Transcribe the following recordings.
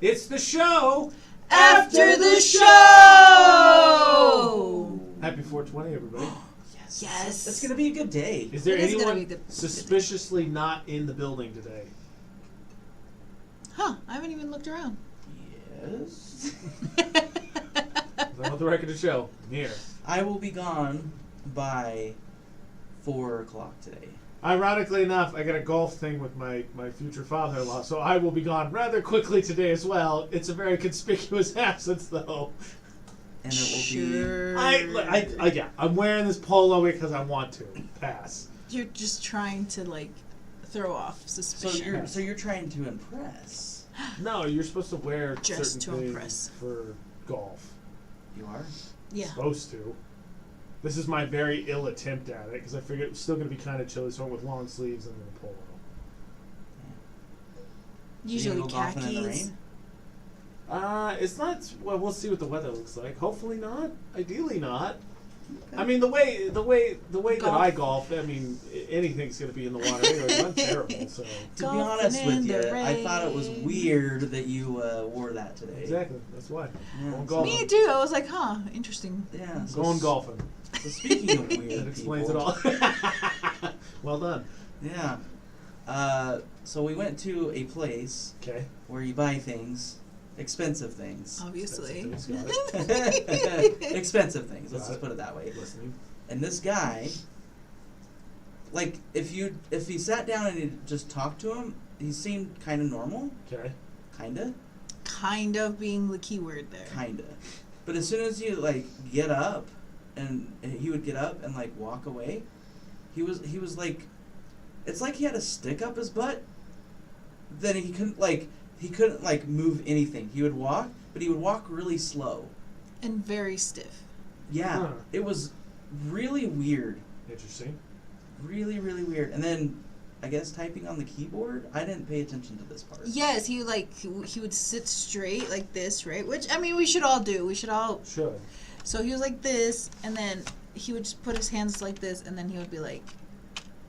It's the show After the show! Happy 420, everybody. Yes. It's going to be a good day. Is there It is gonna anyone be good. suspiciously not in the building today? Huh, I haven't even looked around. Yes. I want the record to show. I'm here. I will be gone by 4 o'clock today. Ironically enough, I got a golf thing with my future father-in-law, so I will be gone rather quickly today as well. It's a very conspicuous absence, though. And it will Sure. I'm wearing this polo because I want to. Pass. You're just trying to, throw off be... suspicion. So you're trying to impress. No, you're supposed to wear Just certain to things impress. for golf. You are? Yeah. Supposed to. This is my very ill attempt at it because I figured it was still going to be kind of chilly, so I went with long sleeves and then a polo. Usually go golfing in the khakis. rain? It's not. Well, we'll see what the weather looks like. Hopefully not. Ideally not. Okay. I mean, the way that I golf, I mean, anything's going to be in the water anyway. I'm terrible, so. To be honest with you, I thought it was weird that you wore that today. Exactly. That's why. Yeah. Going golfing. Me too. I was like, huh, interesting. Yeah. Going golfing. So speaking of weird That explains people, it all. Well done. Yeah. So we went to a place Okay. where you buy things, expensive things. Obviously. Expensive things. Let's Got just it. put it that way. Listening. And this guy, if he sat down and you just talked to him, he seemed kind of normal. Okay. Kinda. Kind of being the key word there. Kinda. But as soon as you get up, and he would get up and walk away, he was it's like he had a stick up his butt. Then he couldn't move anything. He would walk, but he would walk really slow. And very stiff. Yeah, Huh. It was really weird. Interesting. Really, really weird. And then, I guess typing on the keyboard, I didn't pay attention to this part. Yes, he would sit straight like this, right? Which, I mean, we should all do. We should all. Should. So he was like this, and then he would just put his hands like this, and then he would be like,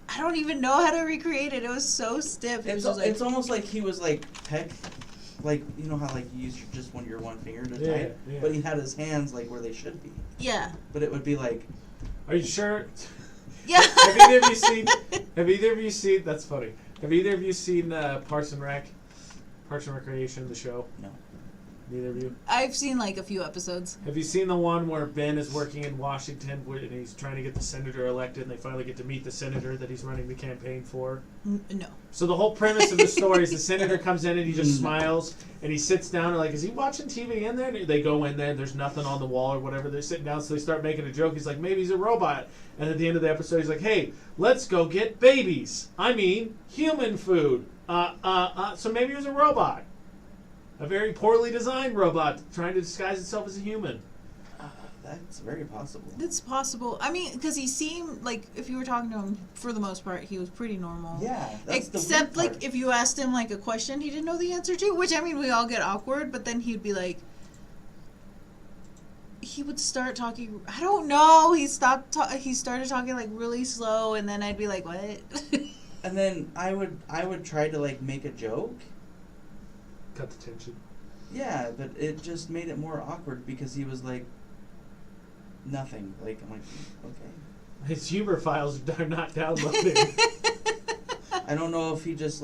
I don't even know how to recreate it. It was so stiff. It was just It's almost like he was peck, you know how you use just your one finger to type, yeah. but he had his hands where they should be. yeah. But it would be Are you sure? Yeah. Have either of you seen? That's funny. Have either of you seen Parks and Recreation, the show? No. Neither of you. I've seen a few episodes. Have you seen the one where Ben is working in Washington and he's trying to get the senator elected, and they finally get to meet the senator that he's running the campaign for? No. So the whole premise of the story is the senator comes in and he just smiles and he sits down and is he watching TV in there? And they go in there and there's nothing on the wall or whatever. They're sitting down, so they start making a joke. He's like, maybe he's a robot. And at the end of the episode, he's like, hey, let's go get babies. I mean, human food. So maybe he was a robot. A very poorly designed robot trying to disguise itself as a human. That's very possible. It's possible. I mean, because he seemed if you were talking to him, for the most part, he was pretty normal. Yeah, that's Except, the weird part. if you asked him, a question he didn't know the answer to, which, I mean, we all get awkward, but then he'd be like, he would start talking, I don't know, he started talking, really slow, and then I'd be like, what? And then I would try to make a joke. Cut the tension. Yeah, but it just made it more awkward because he was nothing. I'm like, okay. His humor files are not downloading. I don't know if he just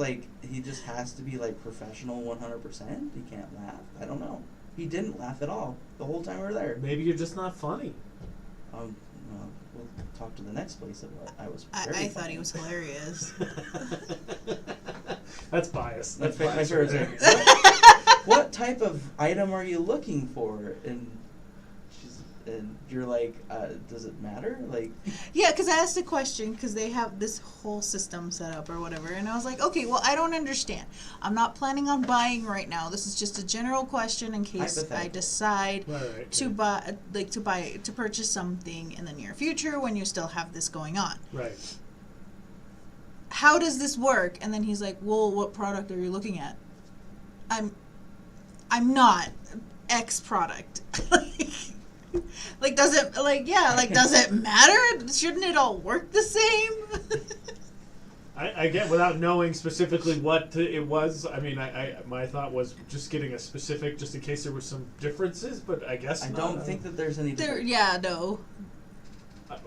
has to be professional 100%. He can't laugh. I don't know. He didn't laugh at all the whole time we were there. Maybe you're just not funny. Well, we'll talk to the next place of what I was. I thought he was hilarious. That's bias. That's My bias. favorite Right thing. there. What type of item are you looking for? And you're like, does it matter? Yeah, because I asked a question, because they have this whole system set up or whatever, and I was like, okay, well, I don't understand. I'm not planning on buying right now. This is just a general question in case I decide to purchase something in the near future when you still have this going on. Right. How does this work? And then he's like, well, what product are you looking at? I'm not X product. Does it matter? Shouldn't it all work the same? I get without knowing specifically what it was. I mean, my thought was just getting a specific, just in case there were some differences. But I guess I don't think that there's any. Yeah, no.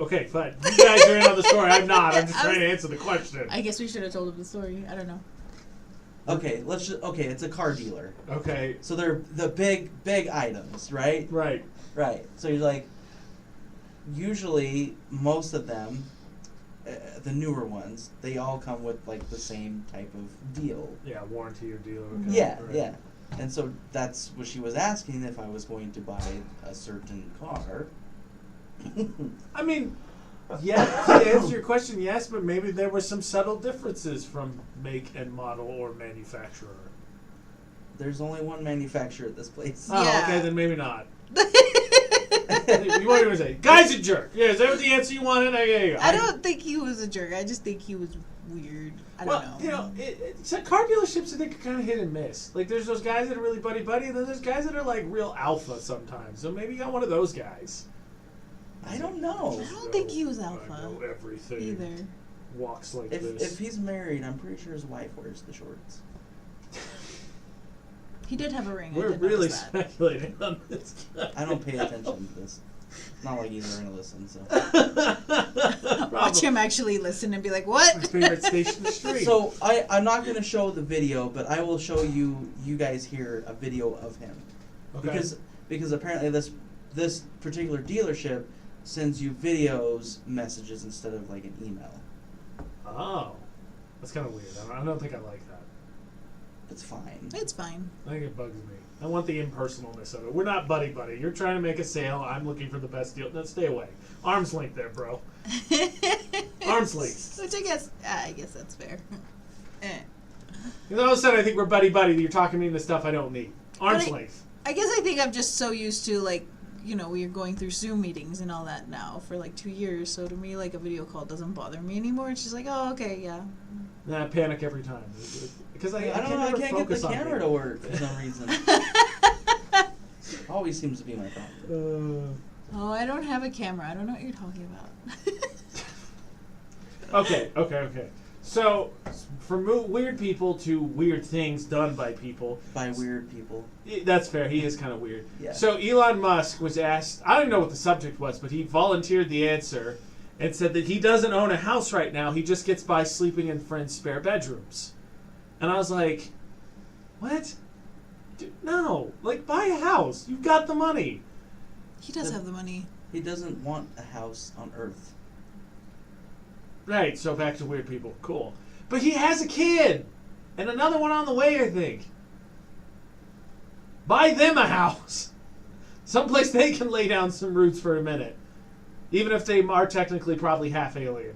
Okay, fine. You guys are in on the story. I'm not. I'm just trying to answer the question. I guess we should have told him the story. I don't know. Okay, it's a car dealer. Okay. So they're the big items, right? Right. Right. So you're like, usually most of them, the newer ones, they all come with like the same type of deal. Yeah, warranty or deal. Okay. Yeah, right. yeah. And so that's what she was asking, if I was going to buy a certain car. I mean, yeah, to answer your question, yes, but maybe there were some subtle differences from make and model or manufacturer. There's only one manufacturer at this place. Oh, Yeah. okay, then maybe not. You want to say, guy's a jerk. Yeah, is that what the answer you wanted? Yeah. I don't think he was a jerk. I just think he was weird. I don't know. You know, so car dealerships, I think, are kind of hit and miss. Like, there's those guys that are really buddy-buddy, and then there's guys that are, like, real alpha sometimes. So maybe you got one of those guys. I don't know. I don't think he was I alpha know everything. either. Walks like If this. he's married, I'm pretty sure his wife wears the shorts. He did have a ring. I We're did really notice that. speculating on this guy. I don't pay attention to this. Not like he's going to listen, so. Watch him actually listen and be like, "What?" My favorite station in the street. So I'm not going to show the video, but I will show you guys here a video of him. Okay. Because apparently this particular dealership sends you videos messages instead of like an email. Oh. That's kind of weird. I don't think I like that. It's fine. It's fine. I think it bugs me. I want the impersonalness of it. We're not buddy-buddy. You're trying to make a sale. I'm looking for the best deal. No, stay away. Arm's length there, bro. Arm's length. Which I guess that's fair. Because all of a sudden I think we're buddy-buddy. You're talking me into stuff I don't need. Arm's length. I guess I think I'm just so used to, like, you know, we're going through Zoom meetings and all that now for like 2 years. So to me, like, a video call doesn't bother me anymore. It's just like, oh, okay, yeah. Nah, I panic every time. Because I I don't know. I never can't get the focus on camera to people. work for some reason. Always seems to be my problem. Oh, I don't have a camera. I don't know what you're talking about. Okay. So, from weird people to weird things done by people. By weird people. That's fair. He is kind of weird. Yeah. So, Elon Musk was asked, I don't even know what the subject was, but he volunteered the answer and said that he doesn't own a house right now. He just gets by sleeping in friends' spare bedrooms. And I was like, what? Dude, no. Like, buy a house. You've got the money. He does have the money. He doesn't want a house on Earth. Right, so back to weird people. Cool. But he has a kid! And another one on the way, I think. Buy them a house! Someplace they can lay down some roots for a minute. Even if they are technically probably half alien.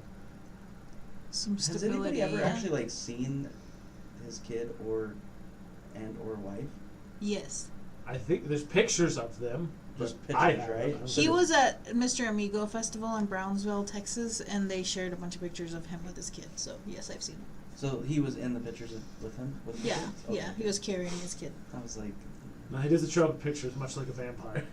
Some Has stability. anybody ever yeah. actually like seen his kid or wife? Yes. I think there's pictures of them. Just but I pictures, haven't. right? I don't He think- was at Mr. Amigo Festival in Brownsville, Texas, and they shared a bunch of pictures of him with his kid. So, yes, I've seen him. So he was in the pictures with him? With the Yeah, kids? Okay. yeah. He was carrying his kid. I was like, No, he doesn't show up in pictures, much like a vampire.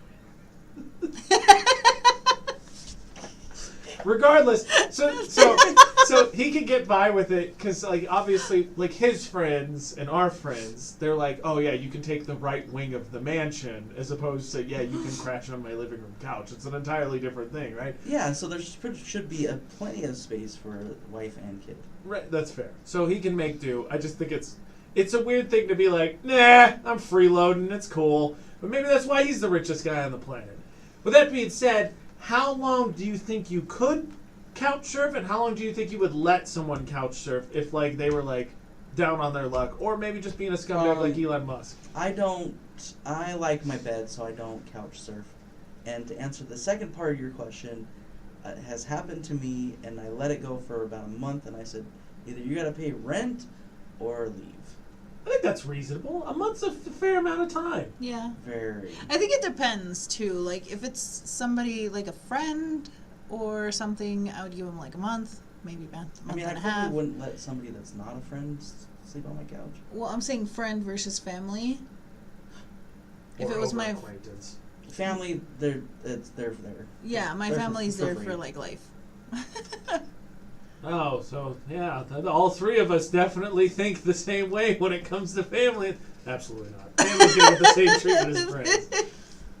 Regardless, so he could get by with it because, like, obviously, like his friends and our friends, they're like, oh yeah, you can take the right wing of the mansion, as opposed to yeah, you can crash on my living room couch. It's an entirely different thing, right? yeah, so there should be plenty of space for wife and kid. Right, that's fair. So he can make do. I just think it's a weird thing to be like, nah, I'm freeloading, it's cool. But maybe that's why he's the richest guy on the planet. With that being said, how long do you think you could couch surf, and how long do you think you would let someone couch surf if, like, they were, like, down on their luck, or maybe just being a scumbag like Elon Musk? I like my bed, so I don't couch surf. And to answer the second part of your question, it has happened to me, and I let it go for about a month, and I said, either you gotta pay rent or leave. I think that's reasonable. A month's a fair amount of time. Yeah. Very. I think it depends, too. Like, if it's somebody, like a friend or something, I would give them, like, a month, maybe a month I mean, I and a probably half. wouldn't let somebody that's not a friend sleep on my couch. Well, I'm saying friend versus family. If Or it was over my... acquaintance. Family, they're there. Yeah, my They're family's for there free. for, like, life. Oh, so yeah, all three of us definitely think the same way when it comes to family. Absolutely not. Families get the same treatment as friends.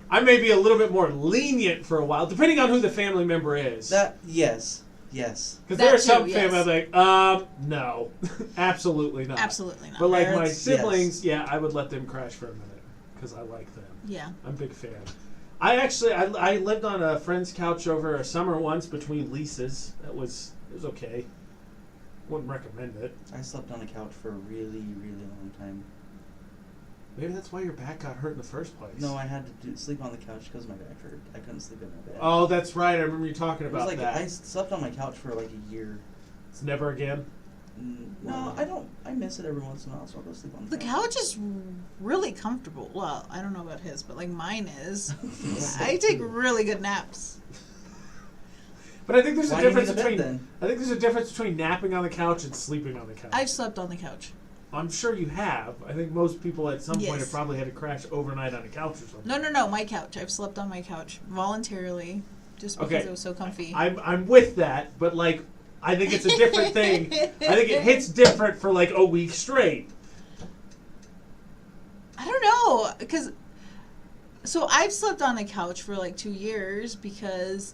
I may be a little bit more lenient for a while, depending on who the family member is. Yes. Because That there are some too, family yes. I'm like, no, absolutely not. Absolutely not. But like my Parents, siblings, yeah, I would let them crash for a minute because I like them. Yeah. I'm a big fan. I lived on a friend's couch over a summer once between leases. It was okay. Wouldn't recommend it. I slept on a couch for a really, really long time. Maybe that's why your back got hurt in the first place. No, I had to sleep on the couch because my back hurt. I couldn't sleep in my bed. Oh, that's right. I remember you talking it was about like that. I slept on my couch for like a year. It's never again. No, I don't. I miss it every once in a while, so I'll go sleep on The couch is really comfortable. Well, I don't know about his, but like mine is. I take really good naps. But I think there's Why a do you difference need a bed, between. then? I think there's a difference between napping on the couch and sleeping on the couch. I've slept on the couch. I'm sure you have. I think most people at some point Yes. have probably had to crash overnight on a couch or something. No, my couch. I've slept on my couch voluntarily, just because Okay. it was so comfy. I'm with that, but like I think it's a different thing. I think it hits different for like a week straight. I don't know, because so I've slept on a couch for like 2 years because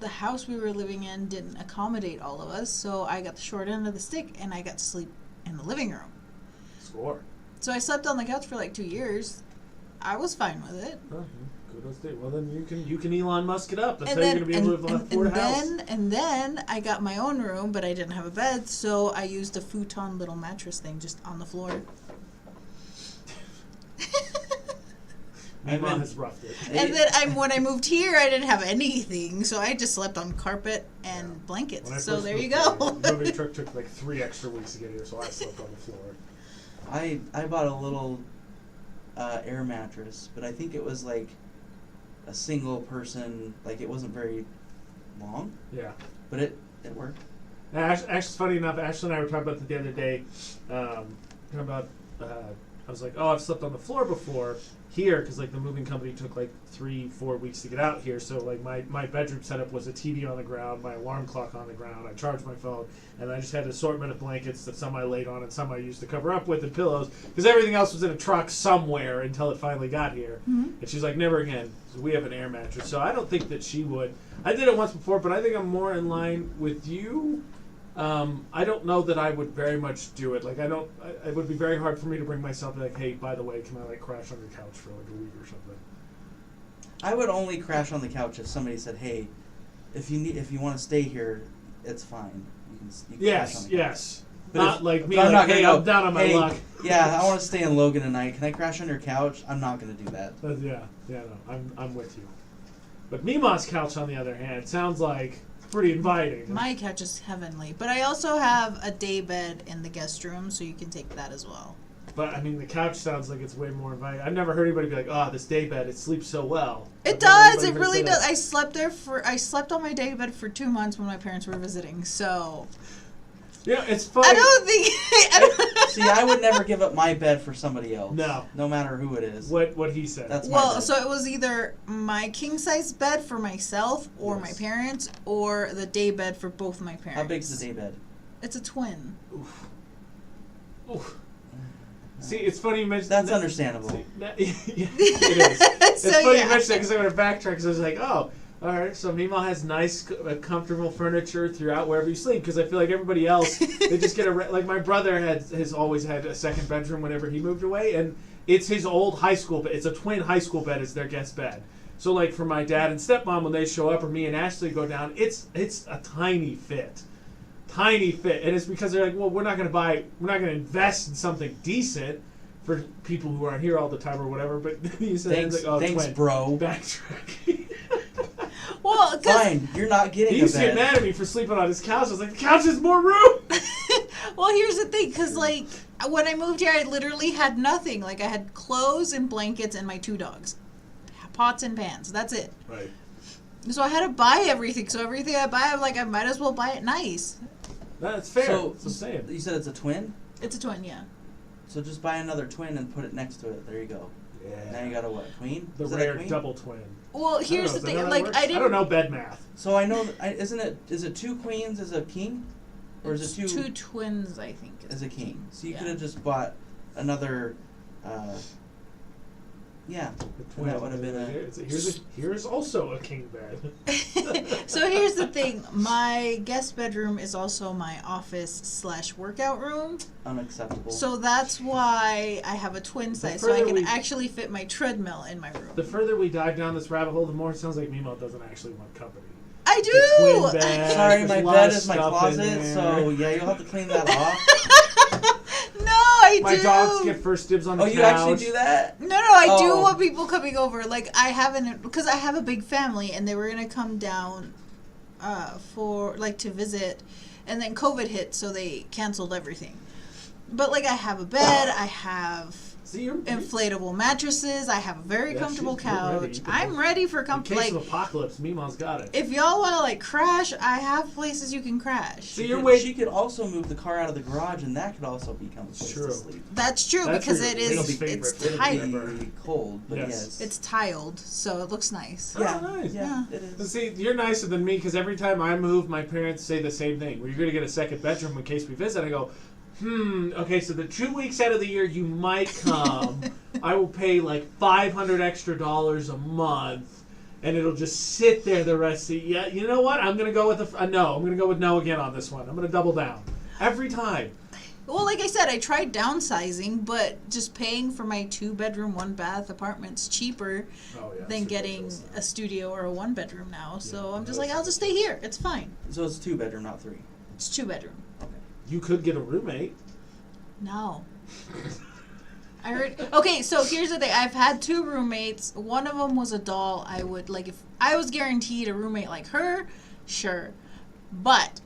the house we were living in didn't accommodate all of us, so I got the short end of the stick and I got to sleep in the living room. Score. So I slept on the couch for like 2 years. I was fine with it. Oh, kudos to you. Well, then you can Elon Musk it up. That's And how then, you're going to be able to afford a house. and then I got my own room, but I didn't have a bed, so I used a futon little mattress thing just on the floor. Mima has roughed it. And then when I moved here, I didn't have anything, so I just slept on carpet and When I blankets. So first there you moved go. here, the moving truck took like 3 extra weeks to get here, so I slept on the floor. I bought a little air mattress, but I think it was like a single person. Like it wasn't very long, Yeah. but it worked. Now, actually, funny enough, Ashley and I were talking about that the other day. I was like, oh, I've slept on the floor before here because like the moving company took like 3-4 weeks to get out here. So like my bedroom setup was a TV on the ground, my alarm clock on the ground. I charged my phone, and I just had an assortment of blankets that some I laid on and some I used to cover up with, and pillows because everything else was in a truck somewhere until it finally got here. Mhm. And she's like, never again. So we have an air mattress. So I don't think that she would. I did it once before, but I think I'm more in line with you. I don't know that I would very much do it. Like it would be very hard for me to bring myself to like, hey, by the way, can I like crash on your couch for like a week or something? I would only crash on the couch if somebody said, "Hey, if you want to stay here, it's fine. You can crash on Yes, the couch." yes. But Not if- like me, but I'm like, not hey, gonna I'm down on my "Hey, luck. Yeah, I want to stay in Logan tonight. Can I crash on your couch? I'm not going to do that. But yeah, no, I'm with you. But Mima's couch, on the other hand, sounds like pretty inviting. My couch is heavenly, but I also have a day bed in the guest room, so you can take that as well. But I mean, the couch sounds like it's way more inviting. I've never heard anybody be like, "Oh, this day bed, it sleeps so well." It I've never heard does. It anybody really say does. that. I slept on my day bed for 2 months when my parents were visiting. So Yeah, it's funny. I don't think. See, I would never give up my bed for somebody else. No. No matter who it is. What he said. That's my Well, bed. so it was either my king size bed for myself or Yes. my parents, or the day bed for both my parents. How big's the day bed? It's a twin. Oof. See, it's funny you mentioned That's that. understandable. See, yeah, it is. It's So, funny yeah. you mentioned that because I'm going to backtrack because I was like, oh, all right, so Mima has nice, comfortable furniture throughout wherever you sleep because I feel like everybody else, they just get like my brother has always had a second bedroom whenever he moved away, and it's his old high school bed. It's a twin high school bed as their guest bed. So like for my dad and stepmom, when they show up or me and Ashley go down, it's a tiny fit. Tiny fit, and it's because they're like, well, we're not going to invest in something decent for people who aren't here all the time or whatever. But you said Thanks, like, oh, thanks, twin. bro. Backtrack. Well, because Fine, you're not getting He a used to get bed. mad at me for sleeping on his couch. I was like, the couch has more room. well, here's the thing. Because like when I moved here, I literally had nothing. Like I had clothes and blankets and my 2 dogs, pots and pans. That's it. Right. So I had to buy everything. So everything I buy, I'm like, I might as well buy it nice. That's fair. So, That's what I'm saying. you said it's a twin? It's a twin, yeah. So just buy another twin and put it next to it. There you go. Yeah. Now you got a what? Queen? The Is it a rare queen? double twin. Well, here's the Is that thing. how that Like works? I didn't. don't know bed math. So I know. Is it 2 queens as a king, or is it Two twins, I think. as a king? So you Yeah. could have just bought another. Yeah. The And that would have been a. Here's also a king bed. So here's the thing. My guest bedroom is also my office / workout room. Unacceptable. So that's why I have a twin size, so I further can we- actually fit my treadmill in my room. The further we dive down this rabbit hole, the more it sounds like Mimo doesn't actually want company. I The do. twin bed. Sorry, There's my a lot bed of is my stuff in closet, there. so yeah, you'll have to clean that off. No, I My do. dogs get first dibs on the Oh, couch. you actually do that? No, I do Oh. want people coming over. Like I haven't, because I have a big family, and they were gonna come down, for like to visit, and then COVID hit, so they canceled everything. But like I have a bed, I have See, you're inflatable mattresses, I have a very Yeah, comfortable you're ready. couch. You can- I'm ready for in comfort. case Like of apocalypse, Mimo's got it. if y'all want to like crash, I have places you can crash. See, you're She waiting. could also move the car out of the garage, and that could also become a place True. to sleep. That's true That's because your it least is. favorite It's thing tiled. ever. It'd be cold, but Yes. yes. It's tiled, so it looks nice. Oh, yeah, nice. yeah, Yeah. it But is. see, you're nicer than me because every time I move, my parents say the same thing. Well, you're going to get a second bedroom in case we visit. I go, okay, so the 2 weeks out of the year you might come, I will pay like $500 extra a month, and it'll just sit there the rest of the year. You know what? I'm going to go with no. I'm going to go with no again on this one. I'm going to double down. Every time. Well, like I said, I tried downsizing, but just paying for my 2-bedroom, 1-bath apartment's cheaper Oh, yeah, than it's getting ridiculous. a studio or a 1-bedroom now. So Yeah, I'm just that's like, I'll just stay here. It's fine. So it's 2-bedroom, not 3. It's 2-bedroom. You could get a roommate. No. I heard. Okay, so here's the thing. I've had 2 roommates. One of them was a doll. I would like if I was guaranteed a roommate like her, sure. But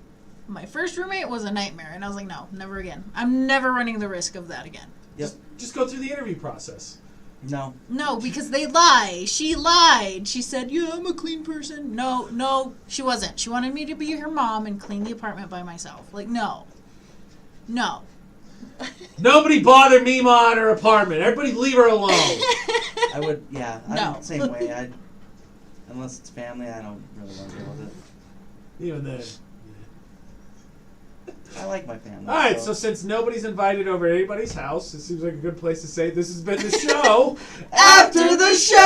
my first roommate was a nightmare, and I was like, no, never again. I'm never running the risk of that again. Yep. Just go through the interview process. No. No, because they lie. She lied. She said, yeah, I'm a clean person. No, she wasn't. She wanted me to be her mom and clean the apartment by myself. Like, no. No. Nobody bother Mima in her apartment. Everybody leave her alone. I would, yeah. I'm No. the same way. Unless it's family, I don't really want to deal with it. Even then. I like my family. All right, so since nobody's invited over to anybody's house, it seems like a good place to say this has been the show. After the show!